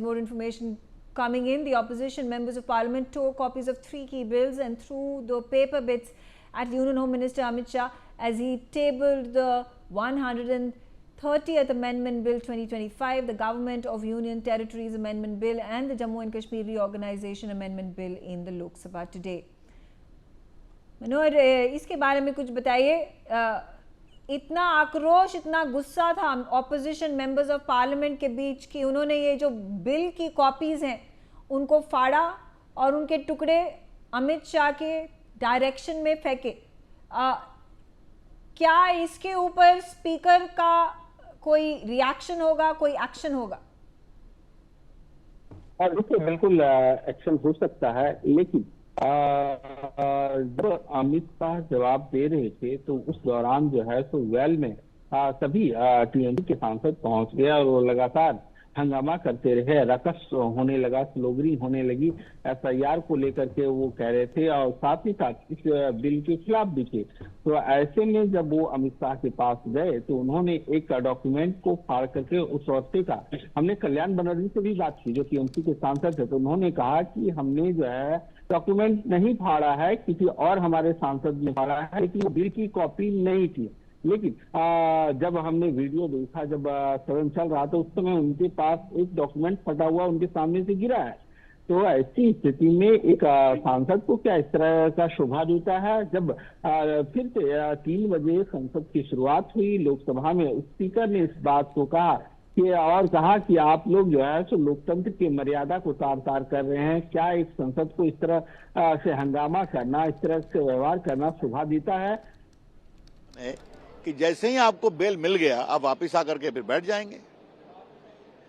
More information coming in. The opposition members of parliament tore copies of 3 key bills and threw the paper bits at Union Home Minister Amit Shah as he tabled the 130th Amendment Bill 2025, the Government of Union Territories Amendment Bill and the Jammu and Kashmir Reorganization Amendment Bill in the Lok Sabha today. मनोहर, इसके बारे में कुछ बताइए. इतना आक्रोश, इतना गुस्सा था ऑपोजिशन मेंबर्स ऑफ पार्लियामेंट के बीच कि उन्होंने ये जो बिल की कॉपीज हैं उनको फाड़ा और उनके टुकड़े अमित शाह के डायरेक्शन में फेंके. क्या इसके ऊपर स्पीकर का कोई रिएक्शन होगा, कोई एक्शन होगा? देखिए, बिल्कुल एक्शन हो सकता है, लेकिन जब अमित शाह जवाब दे रहे थे तो उस दौरान जो है सो वेल में सभी टीएमसी के सांसद पहुंच गए और वो लगातार हंगामा करते रहे. रकस होने लगा, स्लोगनी होने लगी, एफआईआर को लेकर के वो कह रहे थे और साथ ही साथ इस बिल के खिलाफ भी थे. तो ऐसे में जब वो अमित शाह के पास गए तो उन्होंने एक डॉक्यूमेंट को फाड़ करके उस औरतें का, हमने कल्याण बनर्जी से भी बात की जो टीएमसी के सांसद थे, तो उन्होंने कहा कि हमने जो है डॉक्यूमेंट नहीं फाड़ा है, किसी और हमारे सांसद ने फाड़ा है, लेकिन बिल की कॉपी नहीं थी. लेकिन जब हमने वीडियो देखा, जब सदन चल रहा था, उस समय उनके पास एक डॉक्यूमेंट फटा हुआ उनके सामने से गिरा है. तो ऐसी स्थिति में एक सांसद को क्या इस तरह का शोभा देता है? जब फिर से 3 बजे संसद की शुरुआत हुई लोकसभा में, स्पीकर ने इस बात को कहा और कहा कि आप लोग जो है सो लोकतंत्र की मर्यादा को तार-तार कर रहे हैं. क्या एक संसद को इस तरह से हंगामा करना, इस तरह से व्यवहार करना शोभा देता है? कि जैसे ही आपको बेल मिल गया आप वापिस आकर के फिर बैठ जाएंगे.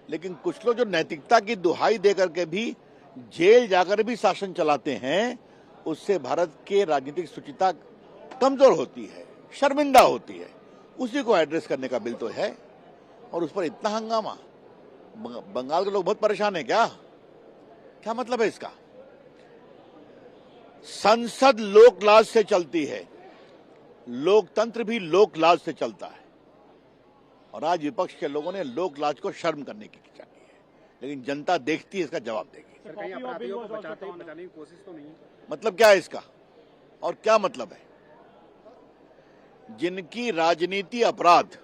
लेकिन कुछ लोग जो नैतिकता की दुहाई देकर के भी जेल जाकर भी शासन चलाते हैं, उससे भारत के राजनीतिक शुचिता कमजोर होती है, शर्मिंदा होती है. उसी को एड्रेस करने का बिल तो है और उस पर इतना हंगामा. बंगाल के लोग बहुत परेशान है. क्या मतलब है इसका? संसद लोकलाज से चलती है, लोकतंत्र भी लोकलाज से चलता है. और आज विपक्ष के लोगों ने लोकलाज को शर्म करने की चाही है, लेकिन जनता देखती है, इसका जवाब देगी. कहीं अपराधियों को बचाने की कोशिश तो नहीं? मतलब क्या है इसका और क्या मतलब है? जिनकी राजनीति अपराध